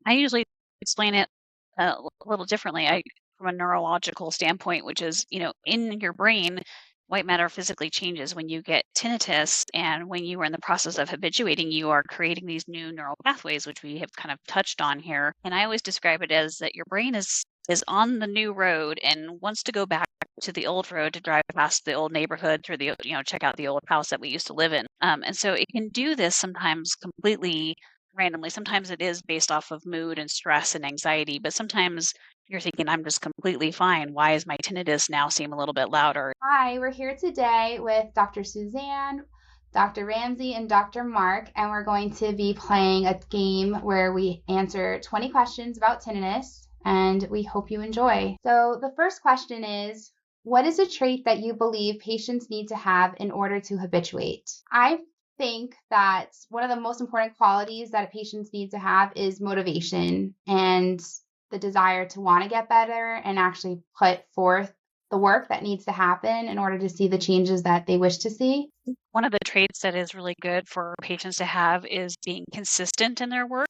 I usually explain it a little differently. From a neurological standpoint, which is, in your brain, white matter physically changes when you get tinnitus. And when you are in the process of habituating, you are creating these new neural pathways, which we have kind of touched on here. And I always describe it as that your brain is on the new road and wants to go back to the old road to drive past the old neighborhood through the, check out the old house that we used to live in. And so it can do this sometimes completely randomly. Sometimes it is based off of mood and stress and anxiety, but sometimes you're thinking, I'm just completely fine. Why is my tinnitus now seem a little bit louder? Hi, we're here today with Dr. Suzanne, Dr. Ramsay, and Dr. Mark, and we're going to be playing a game where we answer 20 questions about tinnitus, and we hope you enjoy. So, the first question is, what is a trait that you believe patients need to have in order to habituate? I think that one of the most important qualities that patients need to have is motivation and the desire to want to get better and actually put forth the work that needs to happen in order to see the changes that they wish to see. One of the traits that is really good for patients to have is being consistent in their work,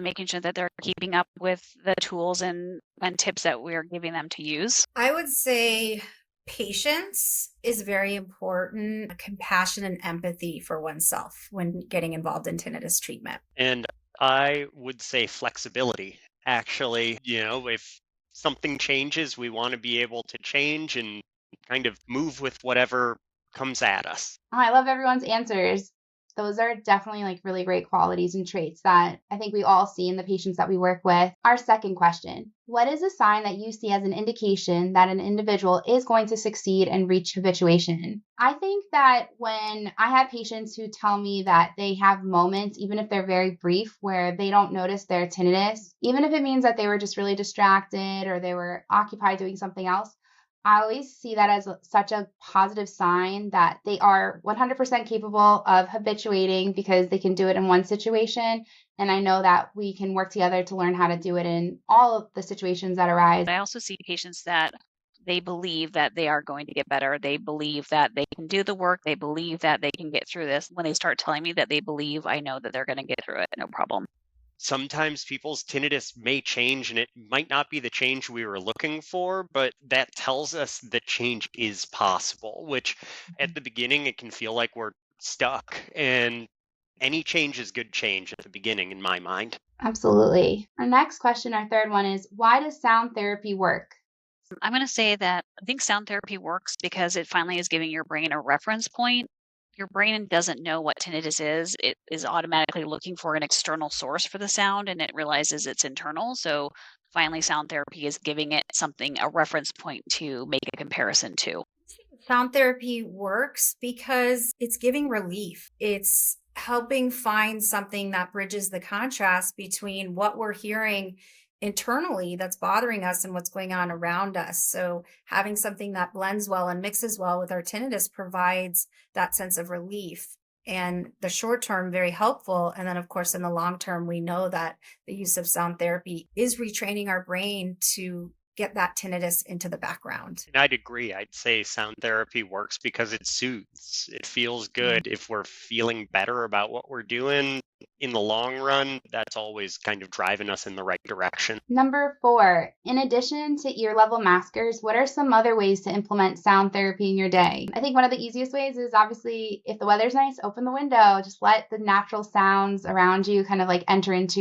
making sure that they're keeping up with the tools and tips that we're giving them to use. I would say patience is very important, compassion and empathy for oneself when getting involved in tinnitus treatment. And I would say flexibility. Actually, if something changes, we want to be able to change and kind of move with whatever comes at us. Oh, I love everyone's answers. Those are definitely like really great qualities and traits that I think we all see in the patients that we work with. Our second question, what is a sign that you see as an indication that an individual is going to succeed and reach habituation? I think that when I have patients who tell me that they have moments, even if they're very brief, where they don't notice their tinnitus, even if it means that they were just really distracted or they were occupied doing something else, I always see that as such a positive sign that they are 100% capable of habituating because they can do it in one situation. And I know that we can work together to learn how to do it in all of the situations that arise. I also see patients that they believe that they are going to get better. They believe that they can do the work. They believe that they can get through this. When they start telling me that they believe, I know that they're going to get through it, no problem. Sometimes people's tinnitus may change and it might not be the change we were looking for, but that tells us that change is possible, which at the beginning it can feel like we're stuck. And any change is good change at the beginning, in my mind. Absolutely. Our next question, our third one is, why does sound therapy work? I'm going to say that I think sound therapy works because it finally is giving your brain a reference point. Your brain doesn't know what tinnitus is. It is automatically looking for an external source for the sound and it realizes it's internal. So finally, sound therapy is giving it something, a reference point to make a comparison to. Sound therapy works because it's giving relief. It's helping find something that bridges the contrast between what we're hearing internally that's bothering us and what's going on around us. So having something that blends well and mixes well with our tinnitus provides that sense of relief. And the short term, very helpful. And then, of course, in the long term, we know that the use of sound therapy is retraining our brain to get that tinnitus into the background. And I'd agree. I'd say sound therapy works because it soothes. It feels good. If we're feeling better about what we're doing in the long run, that's always kind of driving us in the right direction. Number 4, in addition to ear level maskers, what are some other ways to implement sound therapy in your day? I think one of the easiest ways is obviously if the weather's nice, open the window, just let the natural sounds around you kind of like enter into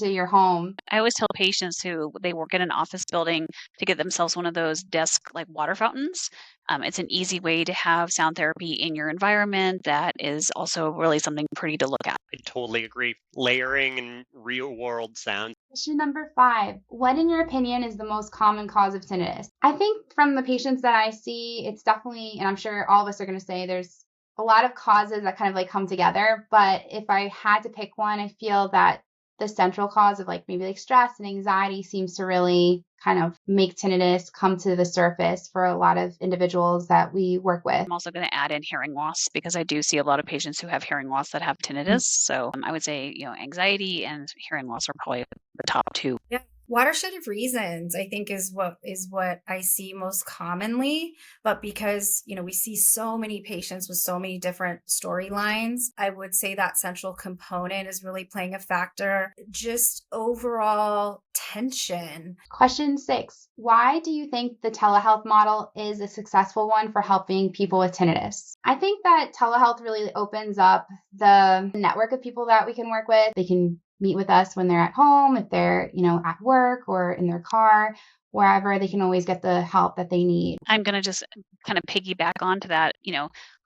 your home. I always tell patients who they work in an office building to get themselves one of those desk like water fountains. It's an easy way to have sound therapy in your environment that is also really something pretty to look at. I totally agree. Layering and real world sound. Question number 5. What, in your opinion, is the most common cause of tinnitus? I think from the patients that I see, it's definitely, and I'm sure all of us are going to say there's a lot of causes that kind of like come together. But if I had to pick one, I feel that the central cause of like maybe like stress and anxiety seems to really kind of make tinnitus come to the surface for a lot of individuals that we work with. I'm also going to add in hearing loss because I do see a lot of patients who have hearing loss that have tinnitus. So I would say, anxiety and hearing loss are probably the top two. Yeah. Watershed of reasons, I think, is what I see most commonly. But because, we see so many patients with so many different storylines, I would say that central component is really playing a factor. Just overall tension. Question 6. Why do you think the telehealth model is a successful one for helping people with tinnitus? I think that telehealth really opens up the network of people that we can work with. They can meet with us when they're at home, if they're, at work or in their car, wherever. They can always get the help that they need. I'm going to just kind of piggyback onto that,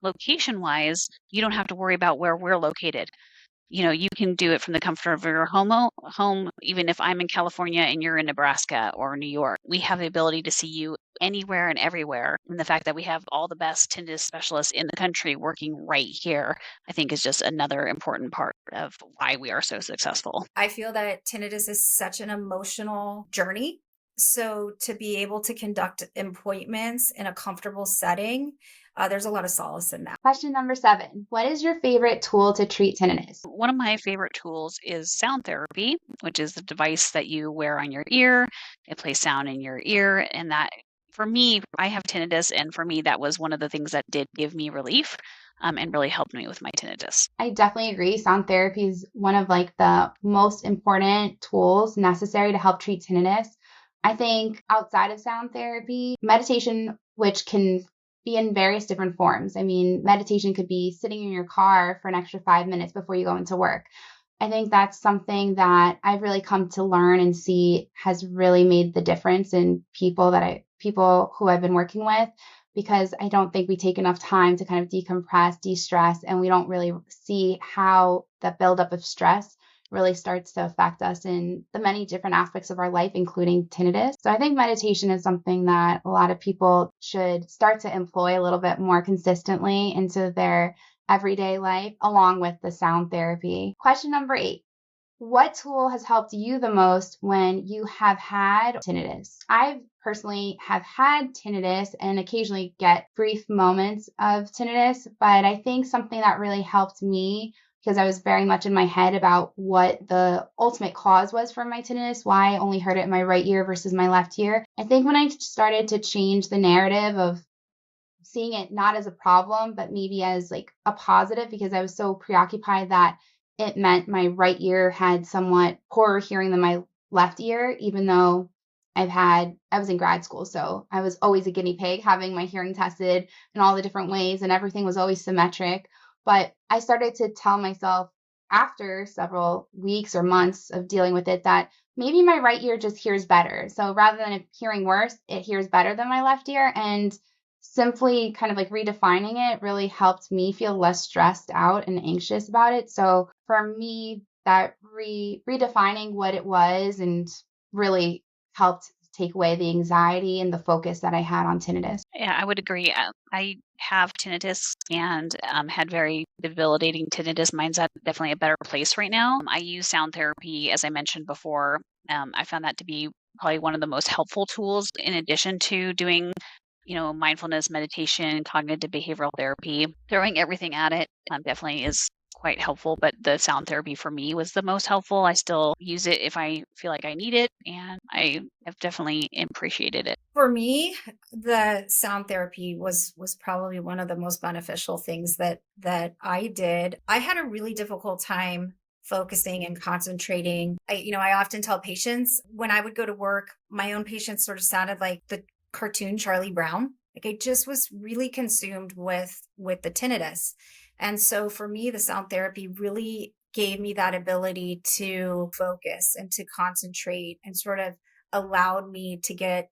location wise, you don't have to worry about where we're located. You can do it from the comfort of your home, even if I'm in California and you're in Nebraska or New York. We have the ability to see you anywhere and everywhere. And the fact that we have all the best tinnitus specialists in the country working right here, I think is just another important part of why we are so successful. I feel that tinnitus is such an emotional journey. So to be able to conduct appointments in a comfortable setting, there's a lot of solace in that. Question number 7. What is your favorite tool to treat tinnitus? One of my favorite tools is sound therapy, which is the device that you wear on your ear. It plays sound in your ear. And that, for me, I have tinnitus. And for me, that was one of the things that did give me relief and really helped me with my tinnitus. I definitely agree. Sound therapy is one of the most important tools necessary to help treat tinnitus. I think outside of sound therapy, meditation, which can be in various different forms. I mean, meditation could be sitting in your car for an extra 5 minutes before you go into work. I think that's something that I've really come to learn and see has really made the difference in people who I've been working with, because I don't think we take enough time to kind of decompress, de-stress, and we don't really see how the buildup of stress really starts to affect us in the many different aspects of our life, including tinnitus. So I think meditation is something that a lot of people should start to employ a little bit more consistently into their everyday life, along with the sound therapy. Question number 8. What tool has helped you the most when you have had tinnitus? I personally have had tinnitus and occasionally get brief moments of tinnitus, but I think something that really helped me, because I was very much in my head about what the ultimate cause was for my tinnitus, why I only heard it in my right ear versus my left ear. I think when I started to change the narrative of seeing it not as a problem, but maybe as a positive, because I was so preoccupied that it meant my right ear had somewhat poorer hearing than my left ear, even though I was in grad school, so I was always a guinea pig having my hearing tested in all the different ways, and everything was always symmetric. But I started to tell myself after several weeks or months of dealing with it that maybe my right ear just hears better. So rather than it hearing worse, it hears better than my left ear. And simply kind of redefining it really helped me feel less stressed out and anxious about it. So for me, that redefining what it was and really helped take away the anxiety and the focus that I had on tinnitus. Yeah, I would agree. I have tinnitus and had very debilitating tinnitus. Mine's at definitely a better place right now. I use sound therapy, as I mentioned before. I found that to be probably one of the most helpful tools in addition to doing mindfulness, meditation, cognitive behavioral therapy. Throwing everything at it definitely is quite helpful, but the sound therapy for me was the most helpful. I still use it if I feel like I need it, and I have definitely appreciated it. For me, the sound therapy was probably one of the most beneficial things that I did. I had a really difficult time focusing and concentrating. I often tell patients when I would go to work, my own patients sort of sounded like the cartoon Charlie Brown. I just was really consumed with the tinnitus. And so for me, the sound therapy really gave me that ability to focus and to concentrate, and sort of allowed me to get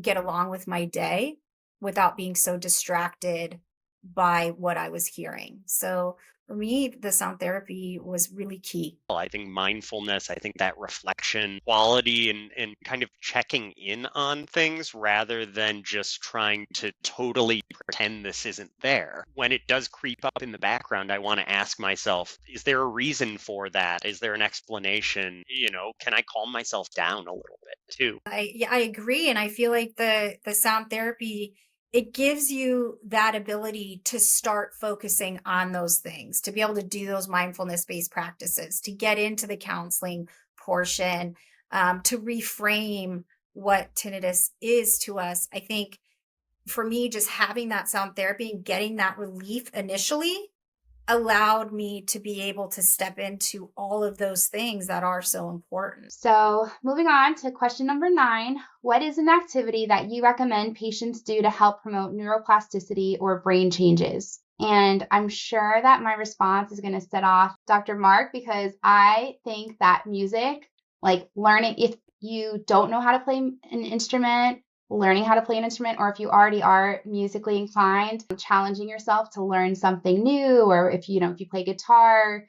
along with my day without being so distracted by what I was hearing. So for me, the sound therapy was really key. Well, I think mindfulness, I think that reflection quality and kind of checking in on things rather than just trying to totally pretend this isn't there. When it does creep up in the background, I want to ask myself, is there a reason for that? Is there an explanation? Can I calm myself down a little bit too? I agree. And I feel like the sound therapy, it gives you that ability to start focusing on those things, to be able to do those mindfulness-based practices, to get into the counseling portion. to reframe what tinnitus is to us. I think for me, just having that sound therapy and getting that relief initially allowed me to be able to step into all of those things that are so important. So, moving on to question number 9, what is an activity that you recommend patients do to help promote neuroplasticity or brain changes? And I'm sure that my response is going to set off Dr. Mark, because I think that music, like learning, if you don't know how to play an instrument, learning how to play an instrument, or if you already are musically inclined, challenging yourself to learn something new, or if you play guitar,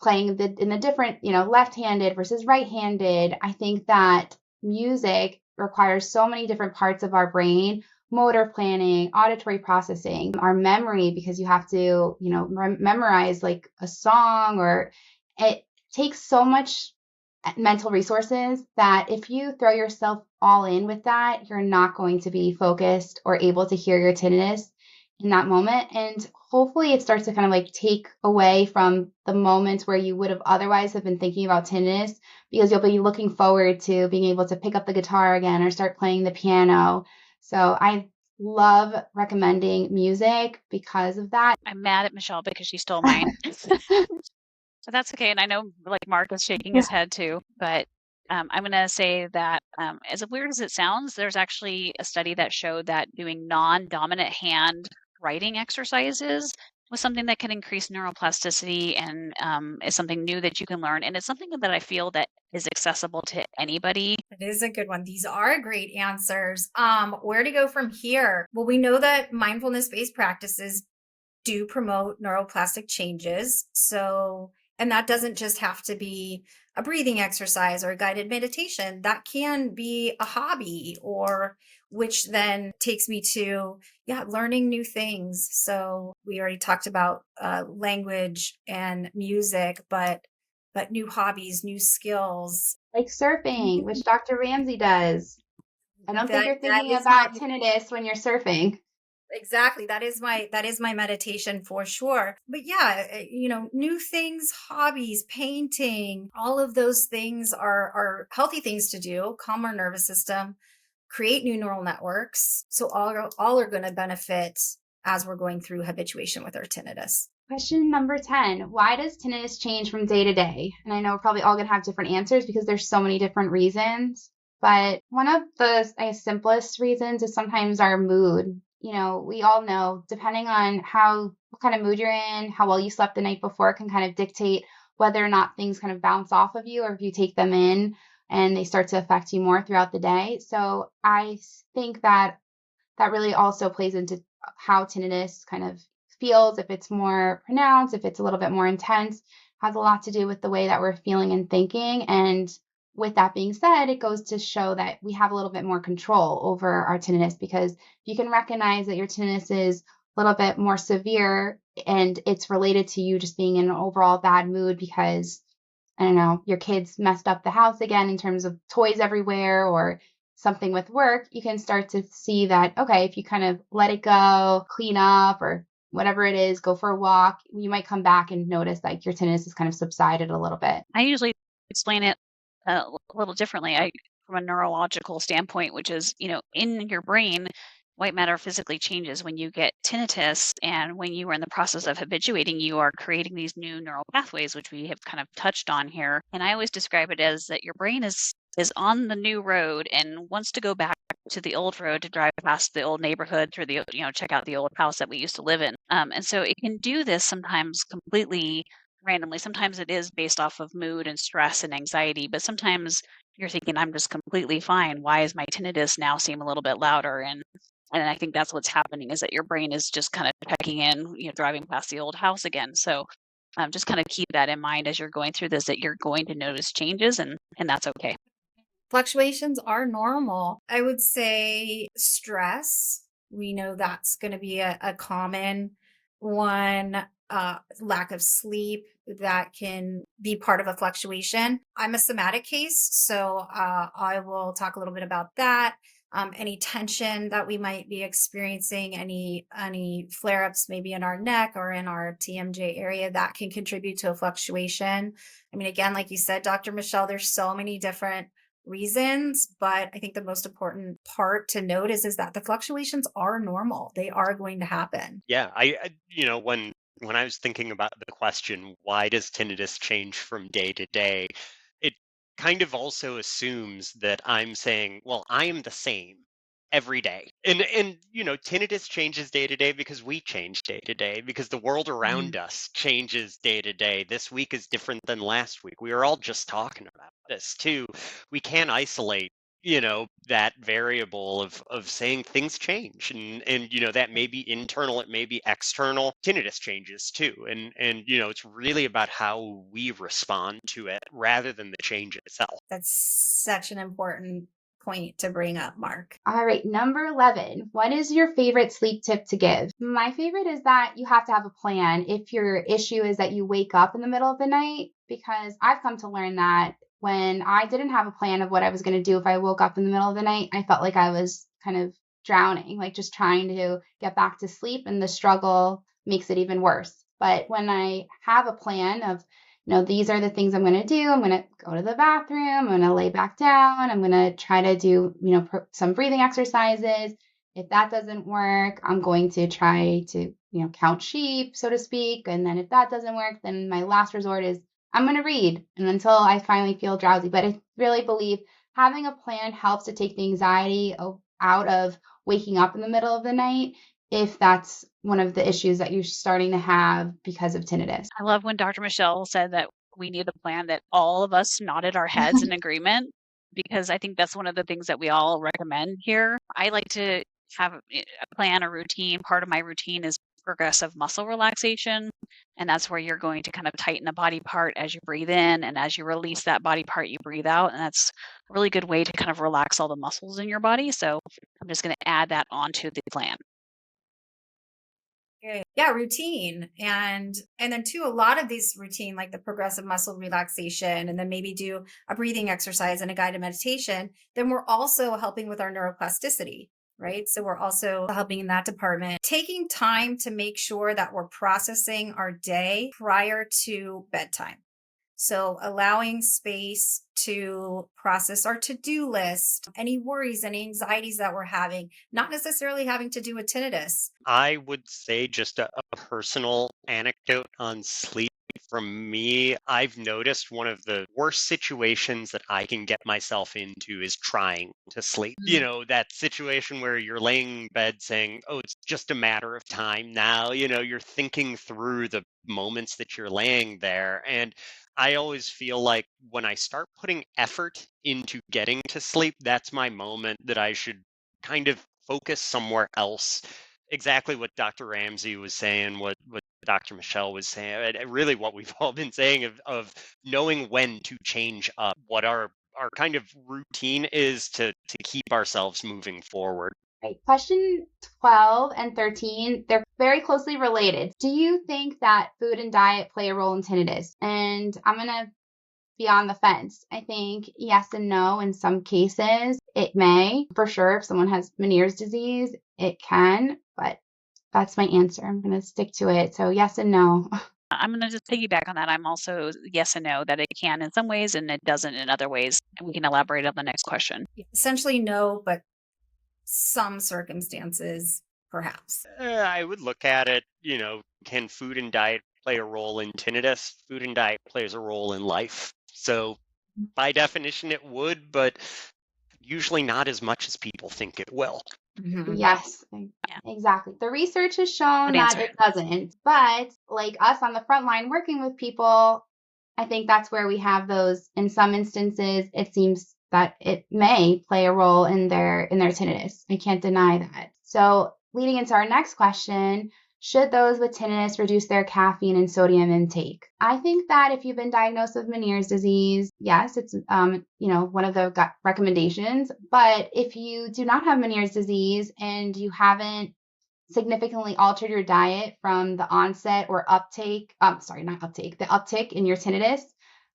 playing in the different, left-handed versus right-handed. I think that music requires so many different parts of our brain, motor planning, auditory processing, our memory, because you have to, memorize like a song, or it takes so much mental resources that if you throw yourself all in with that, you're not going to be focused or able to hear your tinnitus in that moment. And hopefully it starts to kind of like take away from the moments where you would have otherwise have been thinking about tinnitus, because you'll be looking forward to being able to pick up the guitar again or start playing the piano. So I love recommending music because of that. I'm mad at Michelle because she stole mine. So that's okay. And I know like Mark is shaking his head too, but I'm going to say that as weird as it sounds, there's actually a study that showed that doing non-dominant hand writing exercises was something that can increase neuroplasticity, and is something new that you can learn. And it's something that I feel that is accessible to anybody. It is a good one. These are great answers. Where to go from here? Well, we know that mindfulness-based practices do promote neuroplastic changes. And that doesn't just have to be a breathing exercise or a guided meditation. That can be a hobby, or which then takes me to, learning new things. So we already talked about language and music, but new hobbies, new skills. Like surfing, which Dr. Ramsay does. I don't think you're thinking about tinnitus when you're surfing. Exactly. That is my meditation for sure. But new things, hobbies, painting, all of those things are healthy things to do, calm our nervous system, create new neural networks. So all are going to benefit as we're going through habituation with our tinnitus. Question number 10, why does tinnitus change from day to day? And I know we're probably all going to have different answers because there's so many different reasons. But one of the simplest reasons is sometimes our mood. We all know, depending on what kind of mood you're in, how well you slept the night before, can kind of dictate whether or not things kind of bounce off of you, or if you take them in and they start to affect you more throughout the day. So I think that really also plays into how tinnitus kind of feels. If it's more pronounced, if it's a little bit more intense, has a lot to do with the way that we're feeling and thinking. And with that being said, it goes to show that we have a little bit more control over our tinnitus, because if you can recognize that your tinnitus is a little bit more severe and it's related to you just being in an overall bad mood because, I don't know, your kids messed up the house again in terms of toys everywhere, or something with work, you can start to see that, okay, if you kind of let it go, clean up, or whatever it is, go for a walk, you might come back and notice like your tinnitus has kind of subsided a little bit. I usually explain it a little differently. From a neurological standpoint, which is, in your brain, white matter physically changes when you get tinnitus, and when you are in the process of habituating, you are creating these new neural pathways, which we have kind of touched on here. And I always describe it as that your brain is on the new road and wants to go back to the old road, to drive past the old neighborhood, through the, check out the old house that we used to live in. And so it can do this sometimes completely randomly. Sometimes it is based off of mood and stress and anxiety, but sometimes you're thinking, I'm just completely fine. Why is my tinnitus now seem a little bit louder? And I think that's what's happening, is that your brain is just kind of checking in, driving past the old house again. So just kind of keep that in mind as you're going through this, that you're going to notice changes, and that's okay. Fluctuations are normal. I would say stress. We know that's going to be a common one. Lack of sleep, that can be part of a fluctuation. I'm a somatic case, so I will talk a little bit about that. Any tension that we might be experiencing, any flare-ups maybe in our neck or in our TMJ area, that can contribute to a fluctuation. I mean, again, like you said, Dr. Michelle, there's so many different reasons. But I think the most important part to note is that the fluctuations are normal. They are going to happen. Yeah, when I was thinking about the question, why does tinnitus change from day to day? It kind of also assumes that I'm saying, well, I am the same every day. And tinnitus changes day to day because we change day to day, because the world around us changes day to day. This week is different than last week. We were all just talking about this too. We can't isolate that variable of saying things change, and that may be internal, it may be external. Tinnitus changes too, and it's really about how we respond to it rather than the change itself. That's such an important point to bring up, Mark. All right, number 11. What is your favorite sleep tip to give? My favorite is that you have to have a plan if your issue is that you wake up in the middle of the night, because I've come to learn that when I didn't have a plan of what I was going to do if I woke up in the middle of the night, I felt like I was kind of drowning, like just trying to get back to sleep, and the struggle makes it even worse. But when I have a plan of, these are the things I'm going to do. I'm going to go to the bathroom. I'm going to lay back down. I'm going to try to do, some breathing exercises. If that doesn't work, I'm going to try to, count sheep, so to speak. And then if that doesn't work, then my last resort is I'm going to read, and until I finally feel drowsy. But I really believe having a plan helps to take the anxiety out of waking up in the middle of the night, if that's one of the issues that you're starting to have because of tinnitus. I love when Dr. Michelle said that we need a plan, that all of us nodded our heads in agreement, because I think that's one of the things that we all recommend here. I like to have a plan, a routine. Part of my routine is progressive muscle relaxation. And that's where you're going to kind of tighten a body part as you breathe in, and as you release that body part, you breathe out. And that's a really good way to kind of relax all the muscles in your body. So I'm just going to add that onto the plan. Yeah, routine. And then too, a lot of these routine, like the progressive muscle relaxation, and then maybe do a breathing exercise and a guided meditation, then we're also helping with our neuroplasticity, right? So we're also helping in that department. Taking time to make sure that we're processing our day prior to bedtime. So allowing space to process our to-do list, any worries, any anxieties that we're having, not necessarily having to do with tinnitus. I would say, just a personal anecdote on sleep. From me, I've noticed one of the worst situations that I can get myself into is trying to sleep. That situation where you're laying in bed saying, oh, it's just a matter of time now. You're thinking through the moments that you're laying there. And I always feel like when I start putting effort into getting to sleep, that's my moment that I should kind of focus somewhere else. Exactly what Dr. Ramsay was saying, what Dr. Michelle was saying, and really what we've all been saying of knowing when to change up, what our kind of routine is to keep ourselves moving forward. Right. Question 12 and 13, they're very closely related. Do you think that food and diet play a role in tinnitus? And I'm going to be on the fence. I think yes and no. In some cases, it may. For sure, if someone has Meniere's disease, it can. But that's my answer. I'm going to stick to it. So yes and no. I'm going to just piggyback on that. I'm also yes and no, that it can in some ways and it doesn't in other ways. And we can elaborate on the next question. Essentially no, but some circumstances, perhaps. I would look at it, can food and diet play a role in tinnitus? Food and diet plays a role in life. So by definition, it would, but usually not as much as people think it will. Mm-hmm. Yes, exactly. The research has shown that it doesn't. But like us on the front line working with people, I think that's where we have those. In some instances, it seems that it may play a role in their tinnitus. I can't deny that. So leading into our next question, should those with tinnitus reduce their caffeine and sodium intake? I think that if you've been diagnosed with Meniere's disease, yes, it's one of the recommendations. But if you do not have Meniere's disease and you haven't significantly altered your diet from the onset or the uptick in your tinnitus,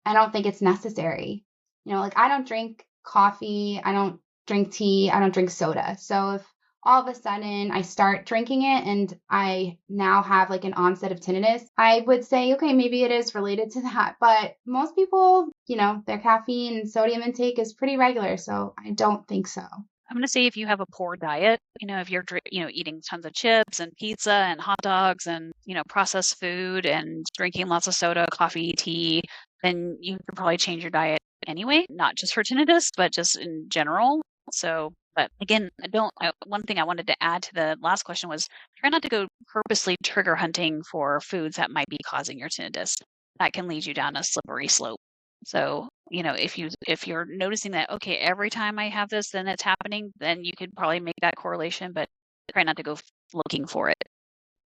I don't think it's necessary. I don't drink coffee, I don't drink tea, I don't drink soda. So if all of a sudden I start drinking it and I now have like an onset of tinnitus, I would say, okay, maybe it is related to that. But most people, their caffeine and sodium intake is pretty regular. So I don't think so. I'm going to say if you have a poor diet, if you're, eating tons of chips and pizza and hot dogs and, processed food and drinking lots of soda, coffee, tea, then you could probably change your diet anyway, not just for tinnitus, but just in general. So, but again, one thing I wanted to add to the last question was try not to go purposely trigger hunting for foods that might be causing your tinnitus. That can lead you down a slippery slope. So, if you're noticing that, okay, every time I have this, then it's happening, then you could probably make that correlation, but try not to go looking for it.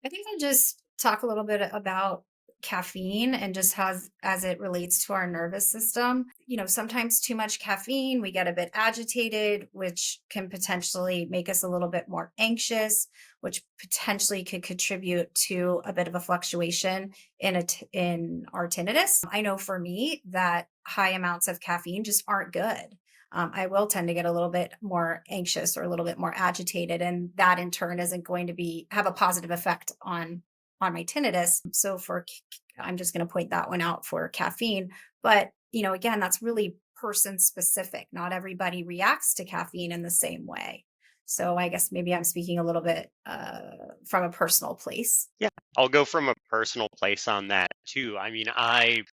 I think I'll just talk a little bit about caffeine and just how as it relates to our nervous system. Sometimes too much caffeine, we get a bit agitated, which can potentially make us a little bit more anxious, which potentially could contribute to a bit of a fluctuation in our tinnitus. I know for me that high amounts of caffeine just aren't good. I will tend to get a little bit more anxious or a little bit more agitated, and that in turn isn't going to have a positive effect on my tinnitus. So I'm just going to point that one out for caffeine. But again, that's really person specific. Not everybody reacts to caffeine in the same way. So I guess maybe I'm speaking a little bit from a personal place. Yeah, I'll go from a personal place on that too. I mean,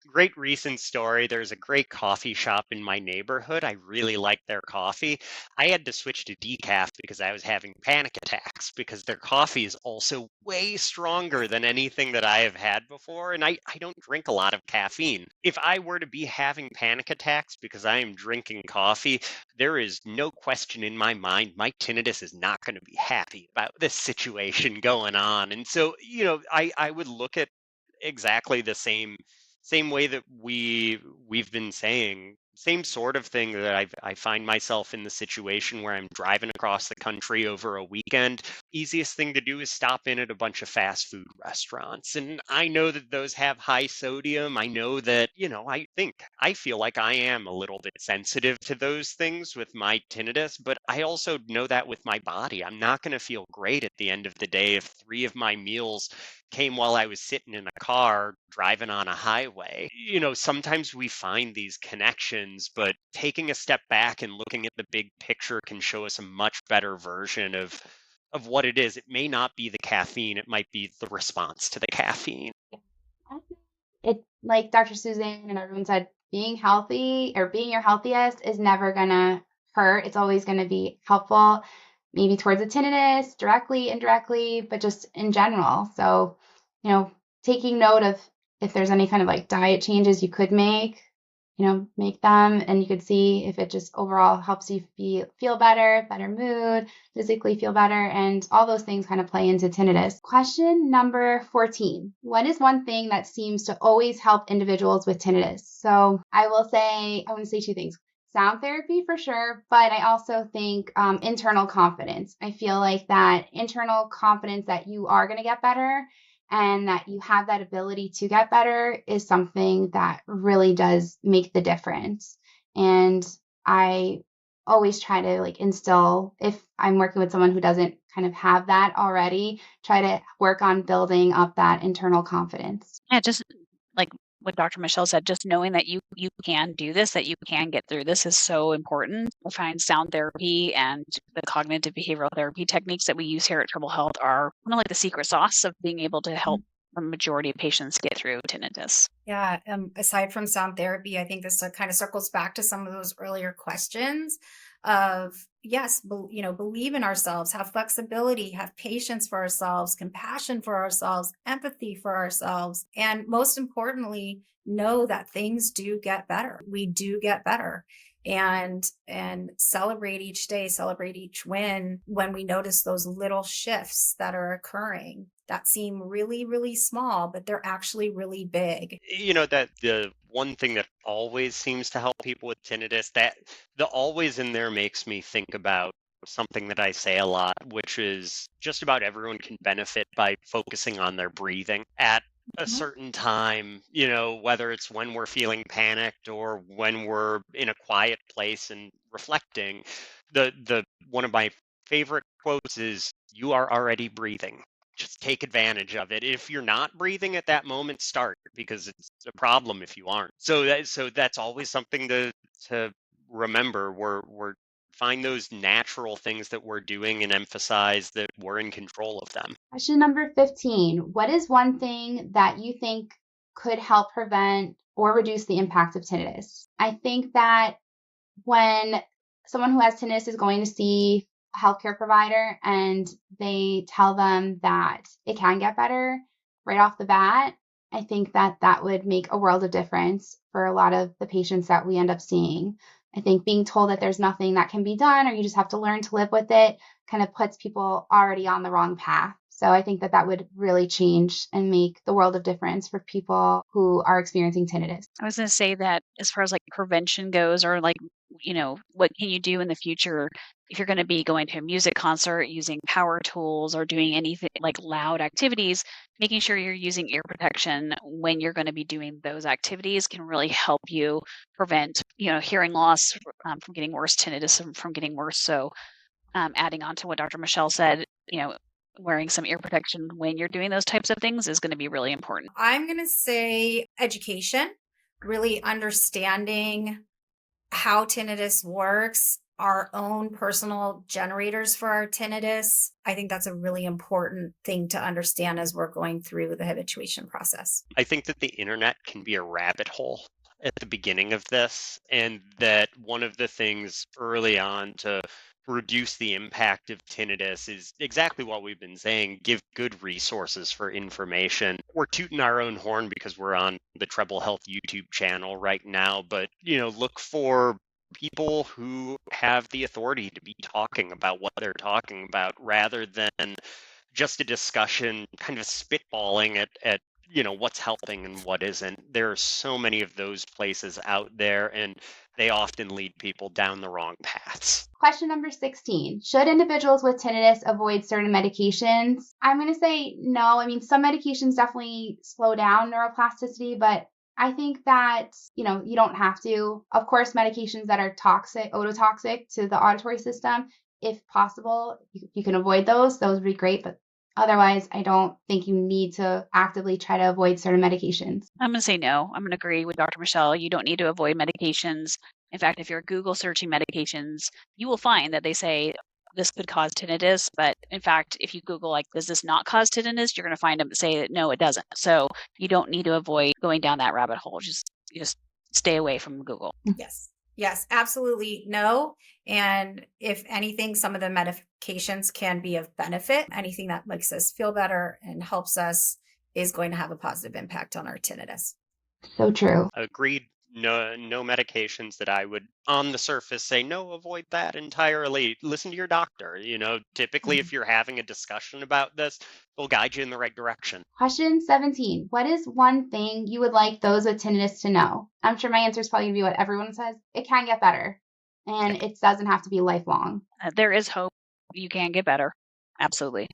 great recent story. There's a great coffee shop in my neighborhood. I really like their coffee. I had to switch to decaf because I was having panic attacks because their coffee is also way stronger than anything that I have had before. And I don't drink a lot of caffeine. If I were to be having panic attacks because I am drinking coffee, there is no question in my mind, my tinnitus is not going to be happy about this situation going on. And so, I would look at exactly the same way that we've been saying, same sort of thing that I find myself in the situation where I'm driving across the country over a weekend. Easiest thing to do is stop in at a bunch of fast food restaurants. And I know that those have high sodium. I know that, I feel like I am a little bit sensitive to those things with my tinnitus, but I also know that with my body. I'm not going to feel great at the end of the day if 3 of my meals came while I was sitting in a car driving on a highway. Sometimes we find these connections, but taking a step back and looking at the big picture can show us a much better version of what it is. It may not be the caffeine, it might be the response to the caffeine. It, like Dr. Suzanne and everyone said, being healthy or being your healthiest is never gonna hurt. It's always gonna be helpful, maybe towards the tinnitus, directly, indirectly, but just in general. So, taking note of if there's any kind of like diet changes you could make, make them, and you could see if it just overall helps you feel better mood, physically feel better, and all those things kind of play into tinnitus. Question number 14. What is one thing that seems to always help individuals with tinnitus? So I want to say 2 things. Sound therapy for sure, but I also think internal confidence. I feel like that internal confidence that you are going to get better and that you have that ability to get better is something that really does make the difference. And I always try to instill, if I'm working with someone who doesn't kind of have that already, try to work on building up that internal confidence. Yeah, just like what Dr. Michelle said, just knowing that you can do this, that you can get through this is so important. I find sound therapy and the cognitive behavioral therapy techniques that we use here at Treble Health are kind of like the secret sauce of being able to help the majority of patients get through tinnitus. Yeah. Aside from sound therapy, I think this kind of circles back to some of those earlier questions of, yes, believe in ourselves, have flexibility, have patience for ourselves, compassion for ourselves, empathy for ourselves. And most importantly, know that things do get better. We do get better. And celebrate each day, celebrate each win when we notice those little shifts that are occurring that seem really, really small, but they're actually really big. That the one thing that always seems to help people with tinnitus, that the always in there makes me think about something that I say a lot, which is just about everyone can benefit by focusing on their breathing at a certain time, whether it's when we're feeling panicked or when we're in a quiet place and reflecting. The one of my favorite quotes is, "You are already breathing. Just take advantage of it. If you're not breathing at that moment, start, because it's a problem if you aren't." So that's always something to remember. We're find those natural things that we're doing and emphasize that we're in control of them. Question number 15. What is one thing that you think could help prevent or reduce the impact of tinnitus? I think that when someone who has tinnitus is going to see a healthcare provider and they tell them that it can get better right off the bat, I think that that would make a world of difference for a lot of the patients that we end up seeing. I think being told that there's nothing that can be done or you just have to learn to live with it kind of puts people already on the wrong path. So I think that that would really change and make the world of difference for people who are experiencing tinnitus. I was going to say that as far as like prevention goes, or like, what can you do in the future if you're going to be going to a music concert, using power tools, or doing anything like loud activities, making sure you're using ear protection when you're going to be doing those activities can really help you prevent, hearing loss from getting worse, tinnitus from getting worse. So, adding on to what Dr. Michelle said, wearing some ear protection when you're doing those types of things is going to be really important. I'm going to say education, really understanding how tinnitus works, our own personal generators for our tinnitus. I think that's a really important thing to understand as we're going through the habituation process. I think that the internet can be a rabbit hole at the beginning of this, and that one of the things early on to reduce the impact of tinnitus is exactly what we've been saying: give good resources for information. We're tooting our own horn because we're on the Treble Health YouTube channel right now, but look for people who have the authority to be talking about what they're talking about, rather than just a discussion kind of spitballing at what's helping and what isn't. There are so many of those places out there, and they often lead people down the wrong paths. Question number 16. Should individuals with tinnitus avoid certain medications? I'm going to say no. I mean, some medications definitely slow down neuroplasticity, but I think that, you don't have to. Of course, medications that are toxic, ototoxic to the auditory system, if possible, you can avoid those. Those would be great, but otherwise, I don't think you need to actively try to avoid certain medications. I'm going to say no. I'm going to agree with Dr. Michelle. You don't need to avoid medications. In fact, if you're Google searching medications, you will find that they say this could cause tinnitus. But in fact, if you Google, like, does this not cause tinnitus? You're going to find them say that no, it doesn't. So you don't need to avoid going down that rabbit hole. Just stay away from Google. Yes. Yes, absolutely no. And if anything, some of the medications can be of benefit. Anything that makes us feel better and helps us is going to have a positive impact on our tinnitus. So true. Agreed. No medications that I would on the surface say no, avoid that entirely. Listen to your doctor. Typically if you're having a discussion about this, they'll guide you in the right direction. Question 17. What is one thing you would like those with tinnitus to know? I'm sure my answer is probably going to be what everyone says. It can get better, and it doesn't have to be lifelong. There is hope. You can get better. Absolutely.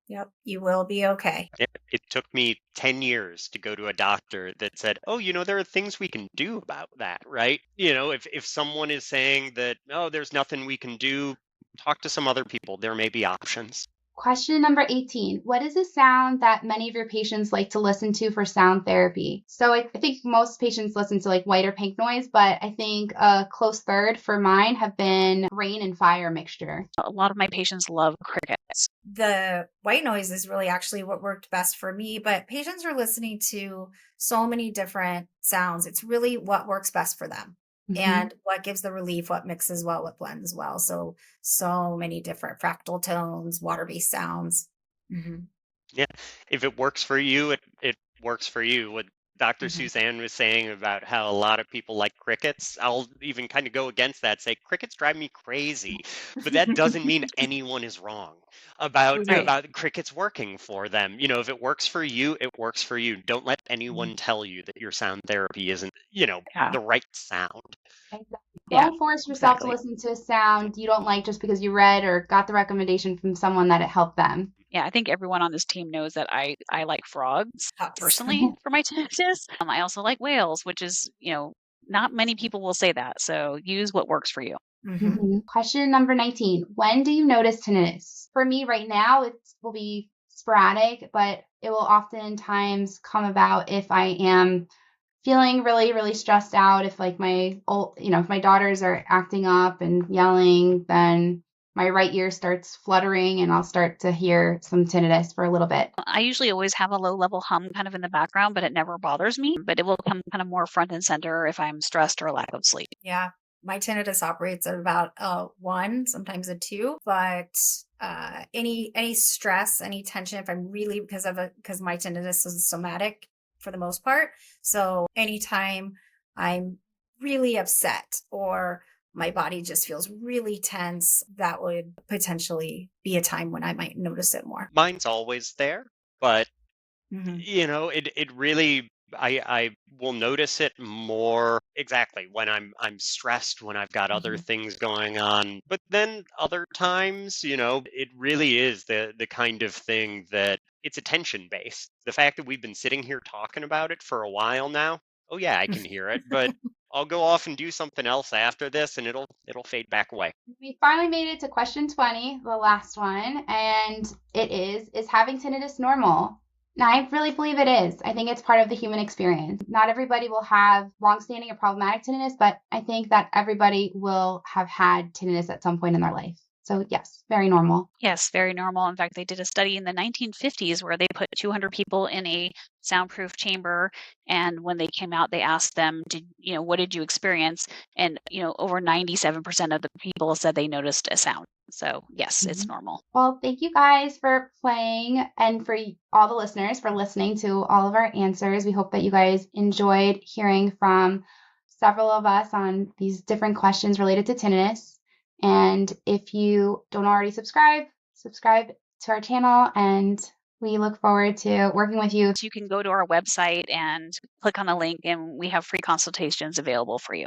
Yep, you will be okay. It took me 10 years to go to a doctor that said, oh, there are things we can do about that, right? If someone is saying that, oh, there's nothing we can do, talk to some other people. There may be options. Question number 18. What is a sound that many of your patients like to listen to for sound therapy? So I think most patients listen to like white or pink noise, but I think a close third for mine have been rain and fire mixture. A lot of my patients love crickets. The white noise is really actually what worked best for me, but patients are listening to so many different sounds. It's really what works best for them. And what gives the relief, what mixes well, what blends well. So many different fractal tones, water-based sounds. Yeah. If it works for you, it works for you. What Dr. Suzanne was saying about how a lot of people like crickets, I'll even kind of go against that, say crickets drive me crazy. But that doesn't mean anyone is wrong about crickets working for them. If it works for you, it works for you. Don't let anyone tell you that your sound therapy isn't, the right sound. Exactly. Don't force yourself to listen to a sound you don't like just because you read or got the recommendation from someone that it helped them. Yeah, I think everyone on this team knows that I like frogs personally for my tinnitus. I also like whales, which is, not many people will say that. So use what works for you. Question number 19. When do you notice tinnitus? For me right now, it will be sporadic, but it will oftentimes come about if I am feeling really, really stressed out. If like if my daughters are acting up and yelling, then my right ear starts fluttering and I'll start to hear some tinnitus for a little bit. I usually always have a low level hum kind of in the background, but it never bothers me. But it will come kind of more front and center if I'm stressed or lack of sleep. Yeah. My tinnitus operates at about a 1, sometimes a 2, but any stress, any tension, if I'm really because my tinnitus is somatic for the most part. So anytime I'm really upset or my body just feels really tense, that would potentially be a time when I might notice it more. Mine's always there, but Mhm. it really I will notice it more exactly when I'm stressed, when I've got other Mhm. things going on. But then other times, it really is the kind of thing that it's attention based. The fact that we've been sitting here talking about it for a while now, oh yeah, I can hear it, but I'll go off and do something else after this and it'll fade back away. We finally made it to question 20, the last one, and it is having tinnitus normal? Now, I really believe it is. I think it's part of the human experience. Not everybody will have longstanding or problematic tinnitus, but I think that everybody will have had tinnitus at some point in their life. So, yes, very normal. Yes, very normal. In fact, they did a study in the 1950s where they put 200 people in a soundproof chamber, and when they came out, they asked them, what did you experience? And, over 97% of the people said they noticed a sound. So, yes, it's normal. Well, thank you guys for playing and for all the listeners for listening to all of our answers. We hope that you guys enjoyed hearing from several of us on these different questions related to tinnitus. And if you don't already subscribe to our channel, and we look forward to working with you. So you can go to our website and click on the link, and we have free consultations available for you.